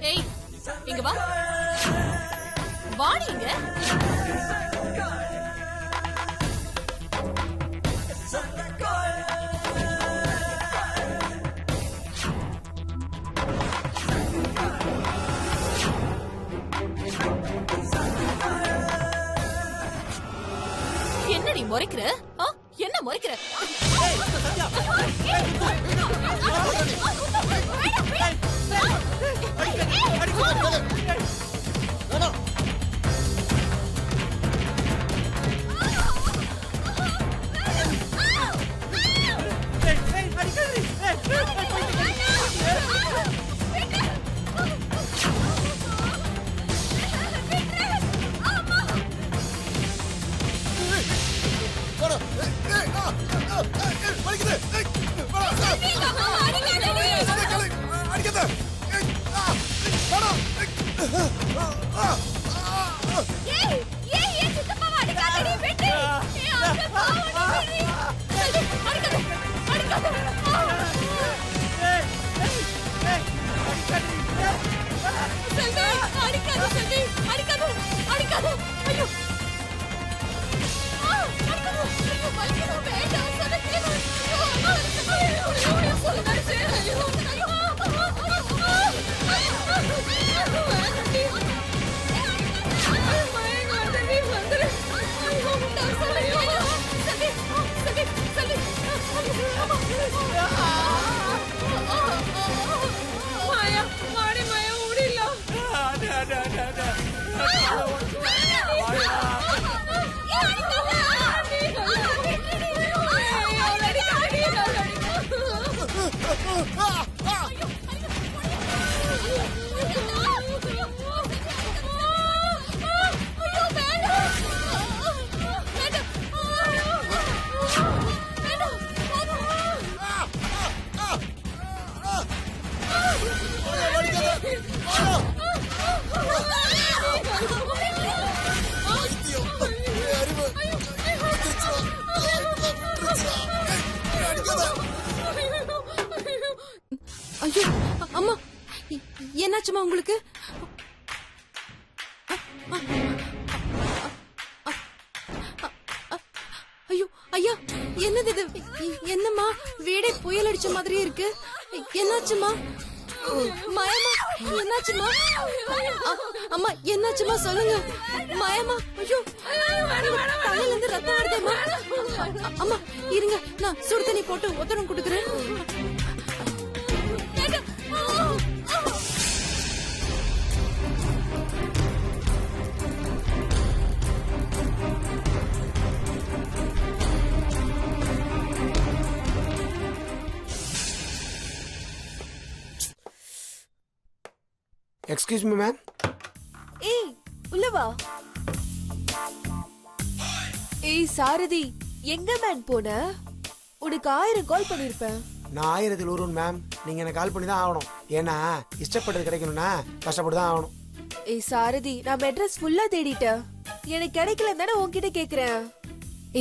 ஏய் இங்க வா, வாடி இங்க. என்ன நீ முறைக்கிற? என்ன முறைக்கிற? ஐயோ அம்மா, என்னாச்சுமா உங்களுக்கு? ஐயோ ஐயா, என்னது இது? என்னம்மா, வீடே புயல் அடிச்ச மாதிரியே இருக்கு. என்னாச்சுமா? மாயம்மா, என்னாச்சுமா? அம்மா என்னாச்சுமா சொல்லுங்க. மாயம்மா, ஐயோ தலையில இருந்து ரத்தம் வருதேம்மா. அம்மா இருங்க, நான் சுடு தண்ணி போட்டு ஒத்தடம் கொடுக்குறேன். Excuse me ma'am. ஏய் உள்ள வா. ஏய் சாரதி, எங்க மேன் போன? உனக்கு 1000 கால் பண்ணிருப்பேன். நான் 1000ல் ஒருவன் மேம். நீங்க எனக்கு கால் பண்ணி தான் ஆகணும். ஏன்னா இஷ்டப்பட்டது கிடைக்கணும்னா கஷ்டப்பட்டு தான் ஆகணும். ஏய் சாரதி, நான் மெட்ரஸ் ஃபுல்லா தேடிட்டேன். எனக்கு கிடைக்கல தானே உன்கிட்ட கேக்குறேன்.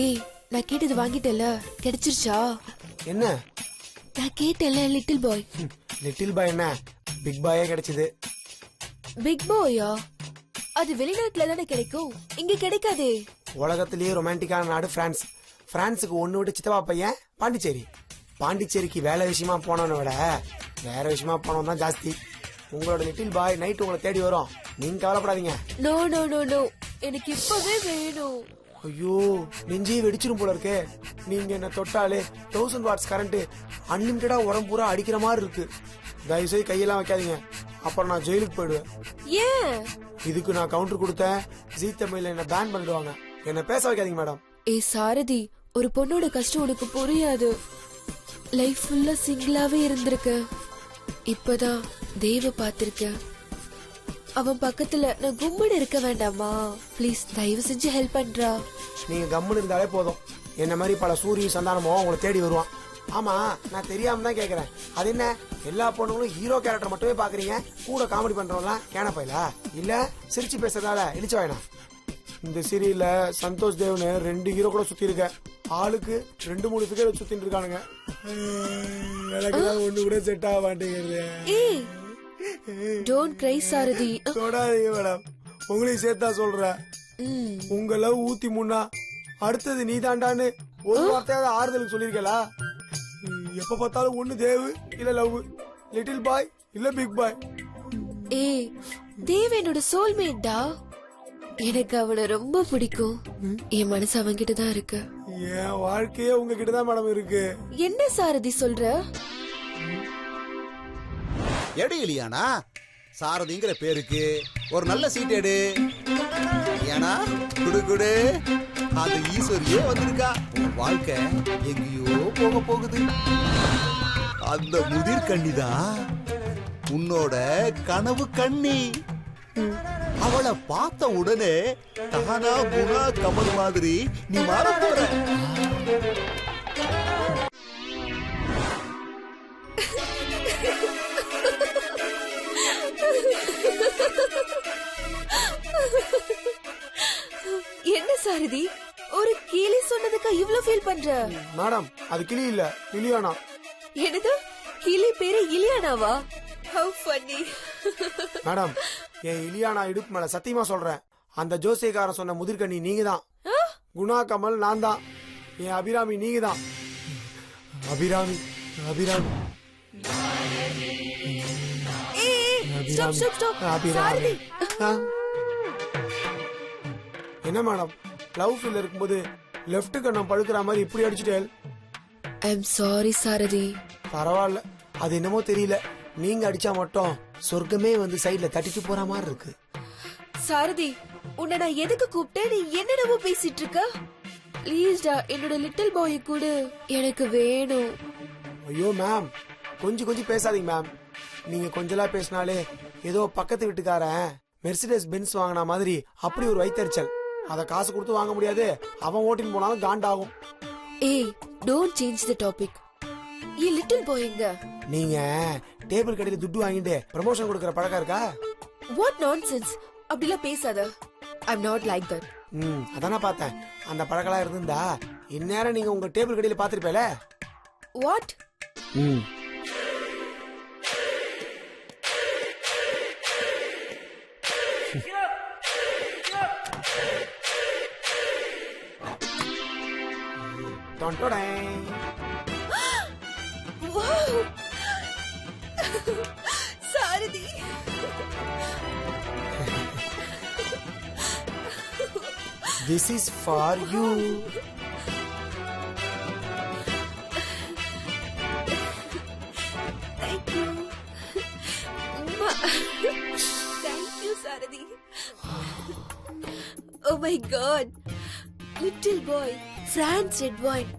ஏய் நான் கேட்டது வாங்கிட்டல, கிடைச்சிருச்சா? என்ன? நான் கேட்டல லிட்டில் பாய். லிட்டில் பாய் என்ன, பிக் பாயே கிடைச்சது. பிக் பாயா? அது வெளிநாட்டுல தானே கிடைக்கும், இங்க கிடைக்காதே. உலகத்திலேயே ரொமான்டிக்கான நாடு பிரான்ஸ். பிரான்ஸுக்கு ஒண்ணு விட்டு சித்தப்பா பையன் பாண்டிச்சேரி. பாண்டிச்சேரிக்கு வேலை விஷயமா போனவனை விட வேற விஷயமா போனவன் தான் ஜாஸ்தி. உங்களோட லிட்டில் பாய் நைட் உங்களை தேடி வரும், நீங்க கவலைப்படாதீங்க. நோ நோ நோ நோ, எனக்கு இப்பவே வேணும். ஐயோ நெஞ்சே வெடிச்சிரும் போல இருக்கே. நீங்க என்ன தொட்டாலே 1000 வாட்ஸ் கரண்ட் அன்லிமிட்டடா உரம் பூரா அடிக்கிற மாதிரி இருக்கு. தயவு செய்து கையெல்லாம் வைக்காதீங்க, அப்புறம் நான் ஜெயிலுக்கு போயிடுவேன். ஏன்? இதுக்கு நான் கவுண்டர் கொடுத்தேன், ஜீ தமிழ்ல என்ன பேன் பண்ணிடுவாங்க. என்ன பேச வைக்காதீங்க மேடம். ஏய் சாரதி, ஒரு பொண்ணோட கஷ்டம் உனக்கு புரியாது. லைஃப் ஃபுல்லா சிங்கிளாவே இருந்திருக்க, இப்பதான் தேவ பாத்திருக்க. அவன் பக்கத்துல நான் கும்முன்னு இருக்க வேண்டாமா? ப்ளீஸ் தயவு செஞ்சு ஹெல்ப் பண்றா. நீங்க கம்முன்னு இருந்தாலே போதும், என்ன மாதிரி பல சூரிய சந்தானமோ உங்களை தேடி வருவான். ஆமா, நான் தெரியாம தான் கேக்குறேன். அது என்ன எல்லா பொண்ணுங்களும் ஹீரோ கேரக்டர் மட்டுமே பாக்குறீங்க, கூட காமெடி பண்றவங்களாம் கேனப்பையில இல்ல சிரிச்சு பேசுறதால இழிச்ச வேணாம். இந்த சீரியல்ல சந்தோஷ் தேவ்னு 2 ஹீரோ கூட சுத்தி இருக்க. ஆளுக்கு 2-3 ஃபிகர் சுத்திட்டு இருக்கானுங்க. எனக்குதான் ஒண்ணு கூட செட் ஆக மாட்டேங்கிறது. ஏய் டோன்ட் கிரை சாரதி. தொடாதீங்க மேடம், உங்களையும் சேர்த்தா சொல்றேன். உங்க லவ் ஊத்தி முன்னா அடுத்தது நீ தாண்டான்னு ஒரு வார்த்தையாவது ஆறுதலுக்கு சொல்லிருக்கலா? எப்ப பார்த்தாலும் ஒண்ணு தேவு இல்ல லவ், லிட்டில் பாய் இல்ல பிக் பாய். ஏய் தேவ் என்னோட சோல்மேட்டா. எனக்கு அவனை ரொம்ப பிடிக்கும். என் மனசு அவன்கிட்ட தான் இருக்கு. என் வாழ்க்கையே உங்ககிட்ட தான் மேடம் இருக்கு. என்ன சாரதி சொல்ற? எடு இல்லையானா சாரதிங்கிற பேருக்கு ஒரு நல்ல சீட் எடு. ஏன்னா குடு குடு அது ஈஸ்வரியே வந்திருக்கா. உன் வாழ்க்கை எங்கேயோ போக போகுது. அந்த முதிர் கண்ணிதான் உன்னோட கனவு கண்ணி. அவளை பார்த்த உடனே தகனா குணா கமல் மாதிரி நீ மாற போற. என்ன சாரதி ஒரு கிளி சொன்னதுக்கு இவ்ளோ ஃபீல் பண்ற? மேடம் அது கிளி இல்ல, இலியானா. என்னது கிளி பேரு இலியானாவா? How funny. மேடம் என் இலியானா இடுப்பு மேல சத்தியமா சொல்றேன், அந்த ஜோசியக்காரன் சொன்ன முதிர்கண்ணி நீங்க தான். குணா கமல் நான் தான். என் அபிராமி நீங்க தான். Abirami Abirami stop stop stop Abirami. Sarathi. என்ன மேடம் லவ் ஃபீல் இருக்கும்போது லெஃப்ட் கண்ணம் பழுக்கிற மாதிரி இப்படி அடிச்சுட்டேன். ஐ அம் சாரி சாரதி. பரவாயில்ல, அது என்னமோ தெரியல, நீங்க அடிச்சா மட்டும் சொர்க்கமே வந்து சைடுல தட்டிட்டு போற மாதிரி இருக்கு. சாரதி உன்னை நான் எதுக்கு கூப்பிட்டேன்? நீ என்னென்னவோ பேசிட்டு இருக்க. ப்ளீஸ்டா என்னோட லிட்டில் பாய் கூட எனக்கு வேணும். ஐயோ மேம், கொஞ்சம் பேசாதீங்க மேம். நீங்க கொஞ்சலா பேசினாலே ஏதோ பக்கத்து வீட்டுக்காரன் மெர்சிடஸ் பென்ஸ் வாங்கின மாதிரி அப்படி ஒரு வைத்தறிச்சல். அத காசு கொடுத்து வாங்க முடியாது, அவன் ஓட்டின்னு போனாலும் காண்டாகும். ஏய் don't change the topic. A little boy எங்க? நீங்க டேபிள் கடையில துட்டு வாங்கிட்டு ப்ரமோஷன் கொடுக்கற பழக்கம் இருக்கா? What nonsense. அப்படிலாம் பேசாத. ஐ அம் நாட் லைக் தட். அதான பார்த்தேன். அந்த பழக்கலாம் இருந்தா இந்நேரம் நீங்க உங்க டேபிள் கடையில பாத்திருப்பேல. What? Wow Sarathi. This is for you. Thank you. Thank you Sarathi. Oh my god. Little boy, France red wine.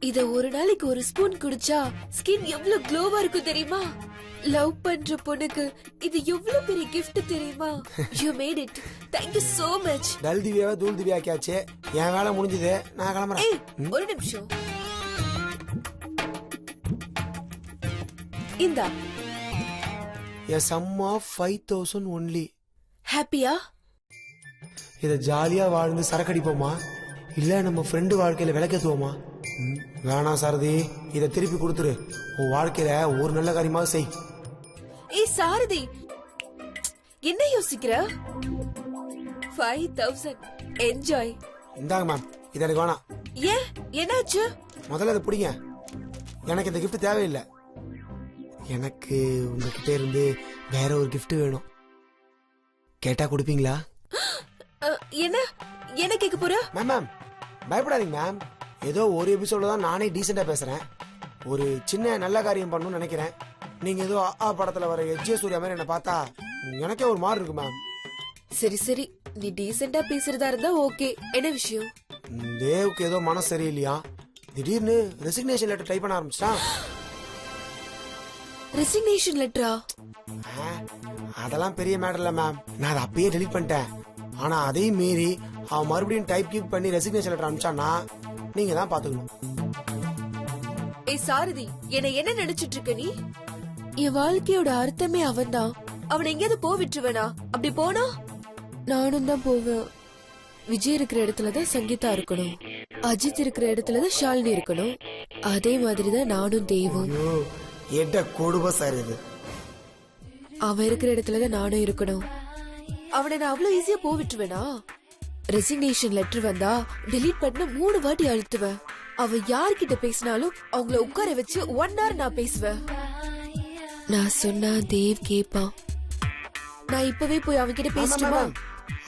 இத ஒரு நாளைக்கு ஒரு ஸ்பூன் குடிச்சா ஸ்கின் எவ்வளவு க்ளோவா இருக்கும் தெரியுமா? லவ் பண்ற பொண்ணுக்கு இது எவ்வளவு பெரிய gift தெரியுமா? You made it. Thank you so much. Dull திவ்யாவை தூள் திவ்யாக்கியாச்சு. என் வேலை முடிஞ்சது, நான் கிளம்புறேன். ஏய் ஒரு நிமிஷம். இந்தா A sum of 5,000 only. ஹாப்பியா? இத ஜாலியா வாழ்ந்து சரக்கடிப்போமா இல்ல நம்ம ஃப்ரெண்டு வாழ்க்கையில விளக்கேத்துவோமா? வேணாம் சாரதி, இத திருப்பி கொடுத்துரு. உன் வாழ்க்கையில ஒரு நல்ல காரியமாக செய். ஏய் சாரதி என்ன யோசிக்கிற? 5000 என்ஜாய். இந்தாங்க மேம், இது எனக்கு வேணாம். ஏன் என்னாச்சு? முதல்ல அதை பிடிங்க. எனக்கு இந்த கிஃப்ட் தேவையில்லை. எனக்கு உங்ககிட்ட இருந்து வேற ஒரு கிஃப்ட் வேணும். கேட்டா கொடுப்பீங்களா? என்ன என்ன கேட்க போற? மேம் பயப்படாதீங்க மேம். ஏதோ ஒரு எபிசோட தான் நானே டீசெண்டா பேசுறேன். ஒரு சின்ன நல்ல காரியம் பண்ணணும்னு நினைக்கிறேன். நீங்க ஏதோ படத்துல வர எஜ்ஜே சூர்யா மாதிரி என்ன பார்த்தா எனக்கே ஒரு மாதிரி இருக்கு மேம். சரி சரி, நீ டீசெண்டா பேசுறதா இருந்தா ஓகே. என்ன விஷயம்? தேவுக்கு ஏதோ மனசு சரியில்லையா, திடீர்னு ரெசிக்னேஷன் லெட்டர் டைப் பண்ண ஆரம்பிச்சிட்டான். ரெசிக்னேஷன் லெட்டரா? அதெல்லாம் பெரிய மேட்டர் இல்ல மேம், நான் அதை அப்பயே டெலிட் பண்ணிட்டேன். ஆனா அதையும் மீறி அவன் மறுபடியும் டைப் கீப் பண்ணி ரெசிக்னேஷன் லெட்டர் அனுப்பிச்சான்னா நீங்க தான் பாத்துக்கணும். ஏய் சாரதி, என்ன நினைச்சிட்டு இருக்க நீ? என் வாழ்க்கையோட அர்த்தமே அவன்தான். அவனை எங்கேயாவது போ விட்டுருவேனா? அப்படி போனா நானும் தான் போவேன். விஜய் இருக்கிற இடத்துலதான் சங்கீதா இருக்கணும். அஜித் இருக்கிற இடத்துலதான் ஷாலினி இருக்கணும். அதே மாதிரிதான் நானும் தேவும். ஐயோ எட்ட கொடுமை சார் இது. அவன் இருக்கிற இடத்துலதான் நானும் இருக்கணும். அவனை நான் அவ்வளவு ஈஸியா போவிட்டுவேனா? ரெசிக்னேஷன் லெட்டர் வந்தா டெலீட் பண்ண 3 வாட்டி அழுத்துவேன். அவ யார்கிட்ட பேசினாலும் அவங்கள உட்கார வச்சு 1 hour நான் பேசுவேன். நான் சொன்னா தேவ் கேப்பான். நான் இப்பவே போய் அவன்கிட்ட பேசட்டுமா?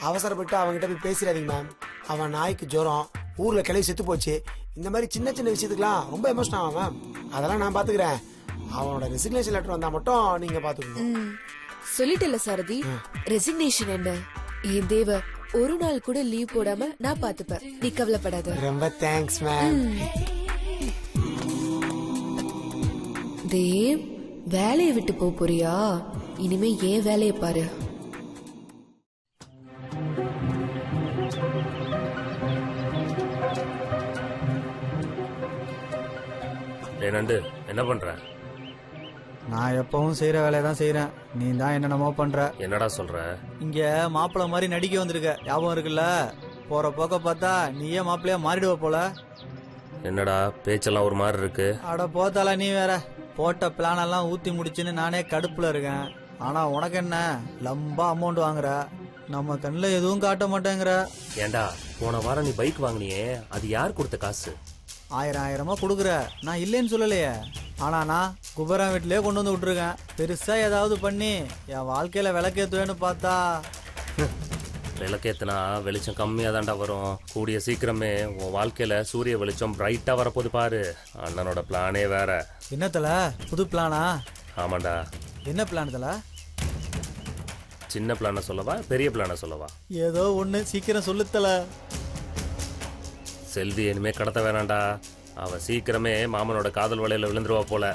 அவசரப்பட்டு அவன்கிட்ட போய் பேசிடாதீங்க மேம். அவன் நாய்க்கு ஜுரம், ஊர்ல கிளவி செத்து போச்சு, இந்த மாதிரி சின்ன சின்ன விஷயத்துக்குலாம் ரொம்ப எமோஷன் ஆகும் மேம். அதெல்லாம் நான் பாத்துக்கிறேன். அவனோட ரெசிக்னேஷன் லெட்டர் வந்தா மட்டும் நீங்க பாத்துக்கணும். சொல்லிட்டல சாரதி, ரெசிக்னேஷன் என்ன? என் தேவ ஒரு நாள் கூட லீவ் போடாம நான் பாத்துப்பேன். நீ கவலைப்படாத. ரொம்ப தேங்க்ஸ் மேம். தேவ், வேலையை விட்டு போறியா? இனிமே ஏன் வேலையை பாரு. நண்டு என்ன பண்ற? நான் எப்பவும் செய்யற வேலையை தான் செய்யறேன். நீ தான் என்னென்னமோ பண்ற. என்னடா சொல்ற? இங்க மாப்பிள்ள மாதிரி நடிக்க வந்திருக்க, ஞாபகம் இருக்குல்ல? போற போக்க பார்த்தா நீயே மாப்பிள்ளையா மாறிடுவ போல. என்னடா பேச்செல்லாம் ஒரு மாதிரி இருக்கு? அட போத்தால, நீ வேற. போட்ட பிளான் எல்லாம் ஊத்தி முடிச்சுன்னு நானே கடுப்புல இருக்கேன். ஆனா உனக்கு என்ன லம்பா அமௌண்ட் வாங்குற, நம்ம கண்ணுல எதுவும் காட்ட மாட்டேங்கிற. ஏண்டா போன வாரம் நீ பைக் வாங்கினியே, அது யார் கொடுத்த காசு? 1000 குடுக்குற, நான் இல்லைன்னு சொல்லலையே. ஆனா நான் குபரா வீட்லயே கொண்டு வந்து விட்டுருக்கேன். பெருசா ஏதாவது பண்ணி என் வாழ்க்கையில விளக்கேத்துவேன்னு பார்த்தா விளக்கேத்துனா வெளிச்சம் கம்மியா தாண்டா வரும். கூடிய சீக்கிரமே உன் வாழ்க்கையில சூரிய வெளிச்சம் பிரைட்டா வரப்போது பாரு. அண்ணனோட பிளானே வேற. என்னத்தல புது பிளானா? ஆமாண்டா. என்ன பிளான் தல? சின்ன பிளான சொல்லவா பெரிய பிளான சொல்லவா? ஏதோ ஒண்ணு சீக்கிரம் சொல்லுத்தல. செல்வி இனிமே கடத்த வேணாண்டா. அவ சீக்கிரமே மாமனோட காதல் வலையில விழுந்துருவா போல.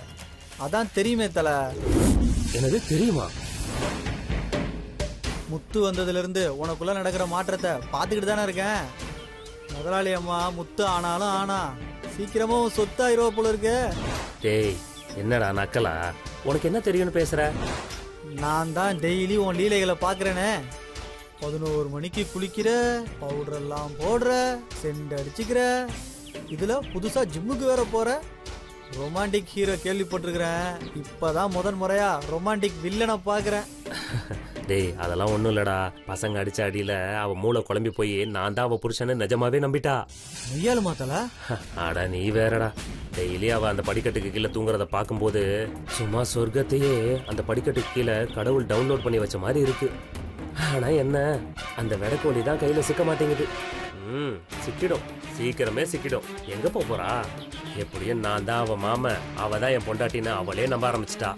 அதான் தெரியுமே தல. எனக்கு தெரியுமா? முத்து வந்ததுல இருந்து உனக்குள்ள நடக்கிற மாற்றத்தை பாத்துக்கிட்டு தானே இருக்கேன். முதலாளி அம்மா முத்து ஆனாலும் ஆனா சீக்கிரமும் சொத்தாயிருவா போல இருக்கு. டேய் என்னடா நக்கலா? உனக்கு என்ன தெரியும்னு பேசுற? நான் தான் டெய்லி உன் லீலைகளை பாக்குறேனே. 11 மணிக்கு குளிக்கிற, பவுடர் எல்லாம் போடுற, சென்ட் அடிச்சுக்கிற, இதுல புதுசா ஜிம்முக்கு வேற போற. ரொமான்டிக் ஹீரோ கேள்விப்பட்டிருக்கிறேன். இப்பதான் முதன் முறையா ரொமான்டிக் வில்லனை பாக்குறேன். டேய் அதெல்லாம் ஒண்ணும் இல்லடா. பசங்க அடிச்ச அடியில அவ மூளை குழம்பி போய் நான் தான் அவ புருஷனை நிஜமாவே நம்பிட்டா. மெய்யாலு மாத்தல. அட நீ வேறடா. டெய்லி அவ அந்த படிக்கட்டுக்கு கீழே தூங்குறத பாக்கும்போது சும்மா சொர்க்கத்தையே அந்த படிக்கட்டுக்கு கீழே கடவுள் டவுன்லோட் பண்ணி வச்ச மாதிரி இருக்கு. ஆனா என்ன, அந்த விடக்கோழி தான் கையில சிக்க மாட்டேங்குது. சிக்கிடும், சீக்கிரமே சிக்கிடும். எங்க போறா? எப்படியும் நான் தான் அவ மாம, அவ தான் என் பொண்டாட்டின்னு அவளே நம்ப ஆரம்பிச்சிட்டா.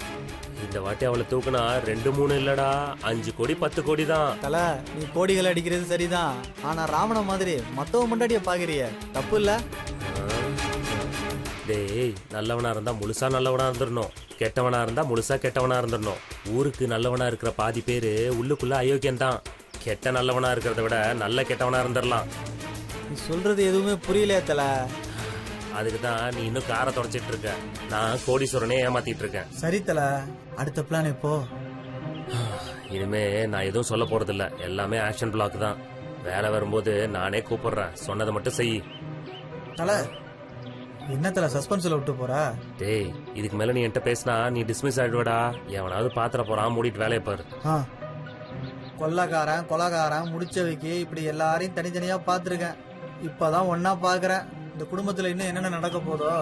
இந்த வாட்டி அவளை தூக்குனா 2 3 இல்லடா 5 கோடி 10 கோடி தான். தல, நீ கோடிகள் அடிக்கிறது சரிதான். ஆனா ராவண மாதிரி மத்தவ முன்னாடியே பாக்குறிய, தப்பு இல்ல? டேய் நல்லவனா இருந்தா முழுசா நல்லவனா இருந்துடணும், கெட்டவனா இருந்தா முழுசா கெட்டவனா இருந்துடணும். ஊருக்கு நல்லவனா இருக்கிற பாதி பேரு உள்ளுக்குள்ள அயோக்கியம் தான். கெட்ட நல்லவனா இருக்கிறத விட நல்ல கெட்டவனா இருந்துடலாம். நீ சொல்றது எதுவுமே புரியல தல. அதுக்கு தான் நீ இன்னும் காரை தொடச்சிட்டு இருக்க, நான் கோடீஸ்வரனே ஏமாத்திட்டு இருக்கேன். சரி தல, அடுத்த பிளான் இப்போ? இனிமே நான் எதுவும் சொல்ல போறது இல்ல, எல்லாமே ஆக்ஷன் பிளாக் தான். வேலை வரும்போது நானே கூப்பிடுறேன், சொன்னதை மட்டும் செய். தல என்ன தல சஸ்பென்ஸ்ல விட்டு போற? டேய் இதுக்கு மேல நீ என்கிட்ட பேசினா நீ டிஸ்மிஸ் ஆயிடுவடா. எவனாவது பாத்திர போறான், மூடிட்டு வேலையை பாரு. கொள்ளக்காரன் கொலகாரன் முடிச்சவைக்கு இப்படி எல்லாரையும் தனித்தனியா பாத்துருக்கேன். இப்பதான் ஒன்னா பாக்குறேன். இந்த குடும்பத்துல இன்னும் என்னென்ன நடக்க போதோ.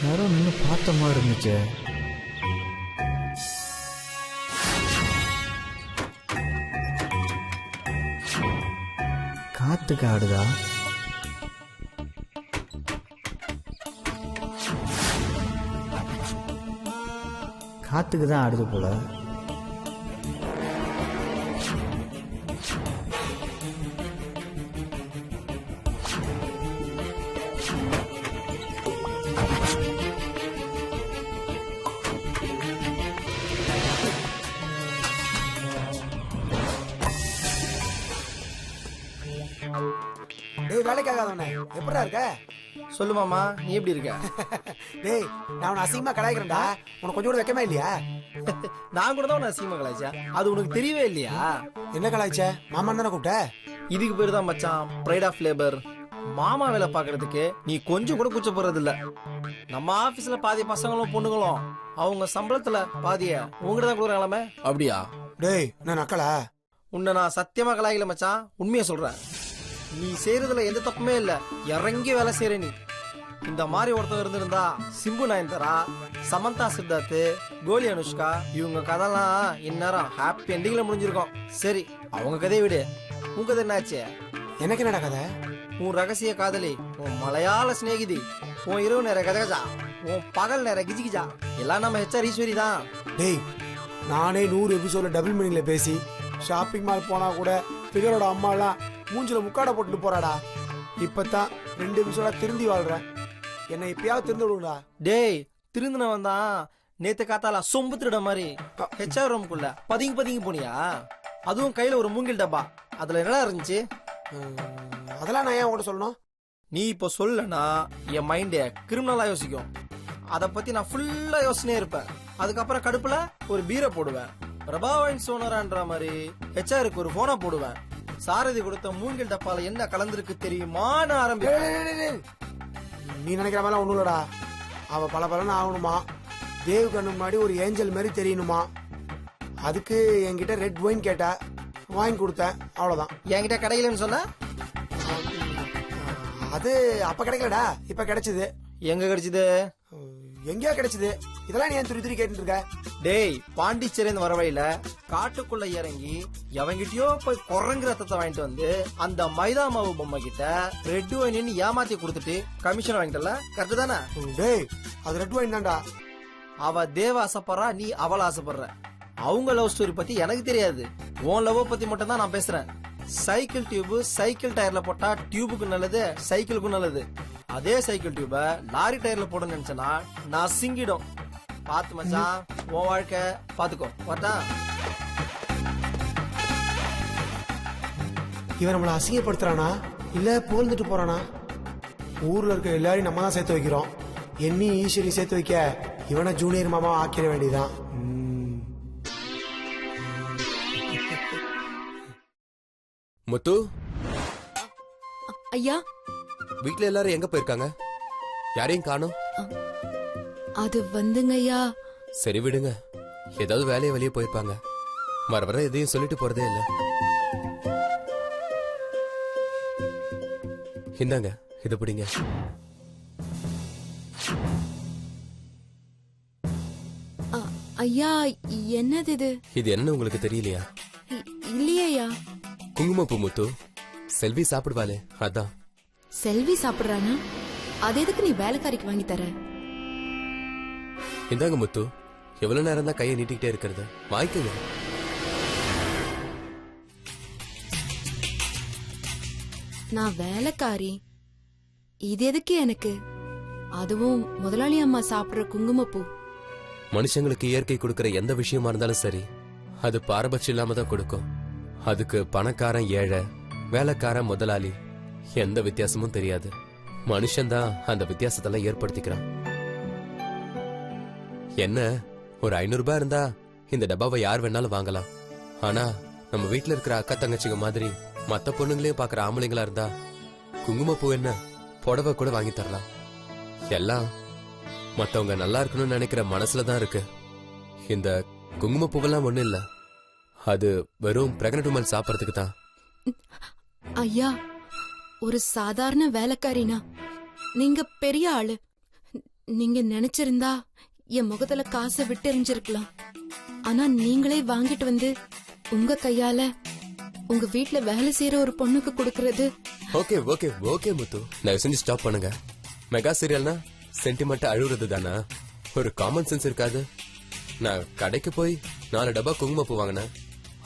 யாரோ நின்று பார்த்த மாதிரி இருந்துச்சு. காத்துக்கு ஆடுதா? காத்துக்கு தான் ஆடுது போல. டேய் வேலைக்காகாதவனே, எப்படா இருக்க? சொல்லு மாமா, நீ எப்படி இருக்க? டேய் நான் உன்னை அசிங்கமா கலாய்க்கிறேன்டா, உனக்கு கொஞ்சம் கூட வைக்கமே இல்லையா? நான் கூட தான் உன்னை அசிங்கமா கலாய்ச்சேன், அது உனக்கு தெரியவே இல்லையா? என்ன கலாய்ச்ச? மாமான்னு தானே கூப்பிட்ட? இதுக்கு பேர் தான் மச்சான் ப்ரைட் ஆஃப் லேபர். மாமா வேலை பாக்குறதுக்கு நீ கொஞ்சம் கூட கூச்சப்படுறது இல்ல. நம்ம ஆபீஸ்ல பாதி பசங்களும் பொண்ணுங்களும் அவங்க சம்பளத்துல பாதிய உங்ககிட்ட தான் கொடுக்குறாங்களாமே. அப்படியா? டேய் நான் நக்கலா? உன்னை நான் சத்தியமா கலாய்க்கல மச்சான், உண்மையை சொல்றேன். நீ செய்யறதுல எந்த தப்புமே இல்ல, இறங்கி வேலை செய்யற நீ. இந்த மாதிரி ஒருத்தர் இருந்திருந்தா சிம்பு நயன்தாரா, சமந்தா சித்தார்த், கோலி அனுஷ்கா இவங்க கதைலாம் இந்நேரம் ஹாப்பி எண்டிங்ல முடிஞ்சிருக்கும். சரி அவங்க கதையை விடு, உன் கதை என்னாச்சு? எனக்கு என்னடா கதை? உன் ரகசிய காதலி, உன் மலையாள சிநேகிதி, உன் இரவு நேர கதகஜா, உன் பகல் நேர கிஜிகிஜா எல்லாம் நம்ம ஹெச்ஆர் ஈஸ்வரி தான். டேய் நானே 100 எபிசோட்ல டபுள் மீனிங்ல பேசி ஷாப்பிங் மால் போனா கூட ஃபிகரோட அம்மா எல்லாம் மூஞ்சில முக்காட போட்டுட்டு போறாடா. இப்பதான் 2 எபிசோடா திருந்தி வாழ்றேன். என்னை இப்பயாவது திருந்து விடுங்களா? டேய் திருந்தினவன் தான் நேத்து காத்தால சொம்பு திருட மாதிரி ஹெச்ஆர் ரூமுக்குள்ள பதுங்கி போனியா? அதுவும் கையில ஒரு மூங்கில் டப்பா, அதுல என்ன இருந்துச்சு? அதெல்லாம் நான் ஏன் உங்கள்கிட்ட சொல்லணும்? நீ இப்ப சொல்லனா என் மைண்ட் கிரிமினலா யோசிக்கும். அத பத்தி நான் ஃபுல்லா யோசனையே இருப்பேன். அதுக்கப்புறம் கடுப்புல ஒரு பீரை போடுவேன். பிரபாவன் சோனரான்ற மாதிரி ஹெச்ஆருக்கு ஒரு போனை போடுவேன். சாரதி கொடுத்த மூங்கில் டப்பால என்ன கலந்துருக்கு தெரியுமான்னு ஆரம்பிப்பேன். நீ நினைக்கிற மாதிரி ஒண்ணும் இல்லடா. அவ பல பலன்னு ஆகணுமா, தேவ் கண்ணு முன்னாடி ஒரு ஏஞ்சல் மாதிரி தெரியணுமா. அதுக்கு என்கிட்ட ரெட் ஒயின் கேட்டா, வாங்கி கொடுத்தேன், அவ்வளவுதான். என்கிட்ட கடையிலன்னு சொன்ன, அது அப்ப கிடைக்கலடா, இப்ப கிடைச்சது. எங்க கிடைச்சது? எங்கேயா கிடைச்சது? இதெல்லாம் நீ ஏன் துரி துரி கேட்டு இருக்க? டேய் பாண்டிச்சேரின்னு வர வழியில காட்டுக்குள்ள இறங்கி எவங்கிட்டயோ போய் குரங்கு ரத்தத்தை வாங்கிட்டு வந்து அந்த மைதா மாவு பொம்மை கிட்ட ரெட் ஒயின் ஏமாத்தி கொடுத்துட்டு கமிஷன் வாங்கிட்டல, கரெக்ட் தானே? டேய் அது ரெட் ஒயின் தான்டா. அவ தேவ ஆசைப்படுறா, நீ அவள ஆசைப்படுற. அவங்க லவ் ஸ்டோரி பத்தி எனக்கு தெரியாது, உன் லவ் பத்தி மட்டும் தான் நான் பேசுறேன். சைக்கிள் டியூப் சைக்கிள் டயர்ல போட்டா டியூபுக்கு நல்லது, சைக்கிளுக்கும் நல்லது. அதே சைக்கிள் டியூப லாரி டயர்ல போட நினைச்சனா நான் சிங்கிடும். பாத்து மச்சான், உன் வாழ்க்கை பாத்துக்கோ. வரட்டா? இவன் நம்மள அசிங்கப்படுத்துறானா இல்ல புகழ்ந்துட்டு போறானா? ஊர்ல இருக்க எல்லாரையும் நம்ம தான் சேர்த்து வைக்கிறோம். என்னி ஈஸ்வரி சேர்த்து வைக்க இவனை ஜூனியர் மாமா ஆக்கிட வேண்டியதான். முத்து, ஐயா வீட்ல எல்லாரும் எங்க போயிருக்காங்க? யாரையும் காணோம். அது வந்துங்க ஐயா. சரி விடுங்க, ஏதாவது வேலையை வெளியே போயிருப்பாங்க. வர வர எதையும் சொல்லிட்டு போறதே இல்ல. இந்தாங்க இது பிடிங்க. ஐயா என்னது இது? இது என்னன்னு உங்களுக்கு தெரியலையா? இல்லையா? குங்குமப்பூ முத்து, செல்வி சாப்பிடுவாளே அதான். செல்வி சாப்பிடுறானா? அது எதுக்கு நீ வேலைக்காரிக்கு வாங்கி தர? இந்தாங்க முத்து, எவ்வளவு நேரம் தான் கையை நீட்டிக்கிட்டே இருக்கிறது, வாங்கிக்கோங்க. நான் வேலைக்காரி, இது எதுக்கு எனக்கு? அதுவும் முதலாளி அம்மா சாப்பிடுற குங்குமப்பூ. மனுஷங்களுக்கு இயற்கை கொடுக்கிற எந்த விஷயமா இருந்தாலும் சரி, அது பாரபட்சம் இல்லாம தான் கொடுக்கும். அதுக்கு பணக்காரன் ஏழை, வேலைக்காரன் முதலாளி எந்த வித்தியாசமும் தெரியாது. மனுஷன்தான் அந்த வித்தியாசத்தெல்லாம் ஏற்படுத்திக்கிறான். என்ன, ஒரு 500 ரூபாய் இருந்தா இந்த டப்பாவை யார் வேணாலும் வாங்கலாம். ஆனா நம்ம வீட்டுல இருக்கிற அக்கா தங்கச்சிங்க மாதிரி மத்த பொண்ணுங்களையும் பாக்குற ஆம்பளைங்களா இருந்தா குங்குமப்பூ என்ன, புடவை கூட வாங்கி தரலாம். எல்லாம் மத்தவங்க நல்லா இருக்கணும்னு நினைக்கிற மனசுலதான் இருக்கு. இந்த குங்குமப்பூவெல்லாம் ஒண்ணு இல்ல, அது வெறும் பிரெக்னன்ட் உமன் சாப்பிடறதுக்கு தான். ஐயா, ஒரு சாதாரண வேலைக்காரினா நீங்க பெரிய ஆளு. நீங்க நினைச்சிருந்தா என் முகத்துல காசை விட்டு எறிஞ்சிருக்கலாம். ஆனா நீங்களே வாங்கிட்டு வந்து உங்க கையால உங்க வீட்டுல வேலை செய்யற ஒரு பொண்ணுக்கு கொடுக்கறது. ஓகே ஓகே ஓகே முத்து, தயவு செஞ்சு ஸ்டாப் பண்ணுங்க. மெகா சீரியல்னா சென்டிமெண்ட் அழுகுறது தானா? ஒரு காமன் சென்ஸ் இருக்காது? நான் கடைக்கு போய் 4 டப்பா குங்குமப்பூ வாங்கினேன்,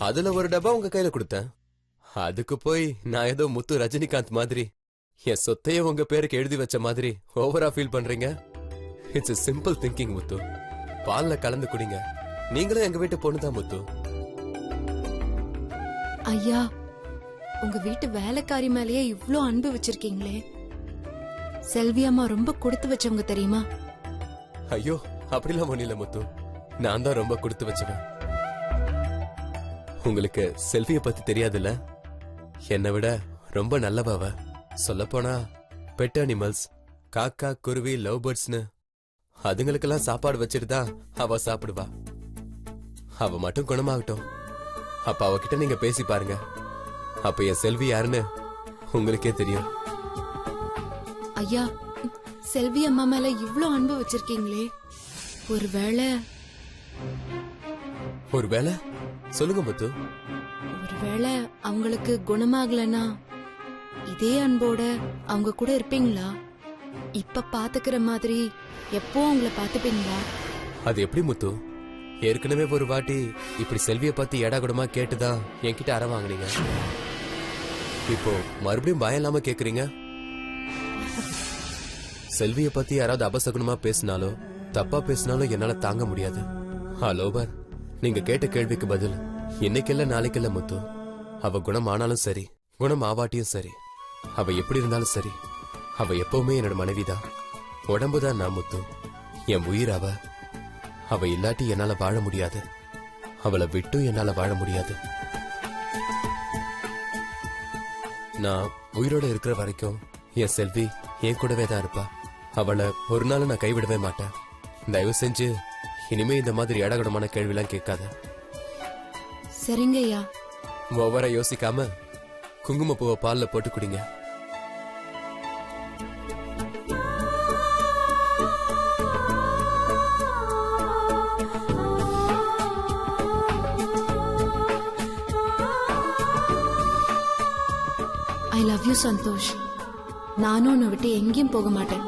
அதுல ஒரு டப்பா உங்க கையில கொடுத்தேன். அதுக்கு போய் நான் ஏதோ முத்து ரஜினிகாந்த் மாதிரி என் சொத்தையே உங்க பேருக்கு எழுதி வச்ச மாதிரி ஓவரா ஃபீல் பண்றீங்க. இட்ஸ் a simple thinking முத்து. பால்ல கலந்து குடிங்க, நீங்களும் எங்க வீட்டு பொண்ணுதான் முத்து. ஐயா, உங்க வீட்டு வேலைக்காரி மேலேயே இவ்ளோ அன்பு வச்சிருக்கீங்களே, செல்வி அம்மா ரொம்ப கொடுத்து வச்சவங்க தெரியுமா? ஐயோ அப்படிலாம் ஒண்ணு இல்ல முத்து. நான் தான் ரொம்ப கொடுத்து வச்சுவேன். உங்களுக்கு செல்விய பத்தி தெரியாதுல்ல? என்னை விட ரொம்ப நல்லவ. சொல்ல போனா பெட் அனிமல்ஸ், காக்கா, குருவி, லவ் பேர்ட்ஸ்னு அதுங்களுக்கெல்லாம் சாப்பாடு வச்சுட்டு தான் அவ சாப்பிடுவா. அவ மட்டும் குணமாகட்டும், அப்ப அவகிட்ட நீங்க பேசி பாருங்க. அப்ப என் செல்வி யாருன்னு உங்களுக்கே தெரியும். ஐயா, செல்வி அம்மா மேல இவ்ளோ அன்பு வச்சிருக்கீங்களே, ஒருவேளை சொல்லுங்க முத்து. ஒருவேளை அவங்களுக்கு குணமாகலனா இதே அன்போட அவங்க கூட இருப்பீங்களா? இப்ப பாத்துக்கிற மாதிரி எப்போ அவங்கள பாத்துப்பீங்களா? அது எப்படி முத்து? ஏற்கனவே ஒரு வாட்டி இப்படி செல்விய பத்தி ஏடா கூடமா கேட்டுதான் என்கிட்ட அற வாங்குனீங்க. இப்போ மறுபடியும் பயம் இல்லாம கேக்குறீங்க. செல்விய பத்தி யாராவது அபசகுணமா பேசினாலோ தப்பா பேசினாலும் என்னால தாங்க முடியாது. லோபர், நீங்க கேட்ட கேள்விக்கு பதில் இன்னைக்கு நாளைக்கு இல்ல முத்து. அவ குணம் ஆனாலும் சரி, குணம் ஆவாட்டியும் சரி, அவ எப்படி இருந்தாலும் சரி, அவ எப்பவுமே என்னோட மனைவிதான். உடம்புதான் நான் முத்து, என் உயிர் அவ. அவ இல்லாட்டி என்னால வாழ முடியாது, அவளை விட்டும் என்னால வாழ முடியாது. நான் உயிரோட இருக்கிற வரைக்கும் என் செல்வி என் கூடவே தான் இருப்பா. அவளை ஒரு நாள் நான் கைவிடவே மாட்டேன். தயவு செஞ்சு இனிமே இந்த மாதிரி ஏடாகுடமான கேள்விலாம் கேட்காத. சரிங்க ஐயா. ஒவ்வொரு யோசிக்காம குங்குமப்பூவை பால்ல போட்டு குடிங்க. I love you Santhosh. நானும் உன்னை விட்டு எங்கேயும் போக மாட்டேன்.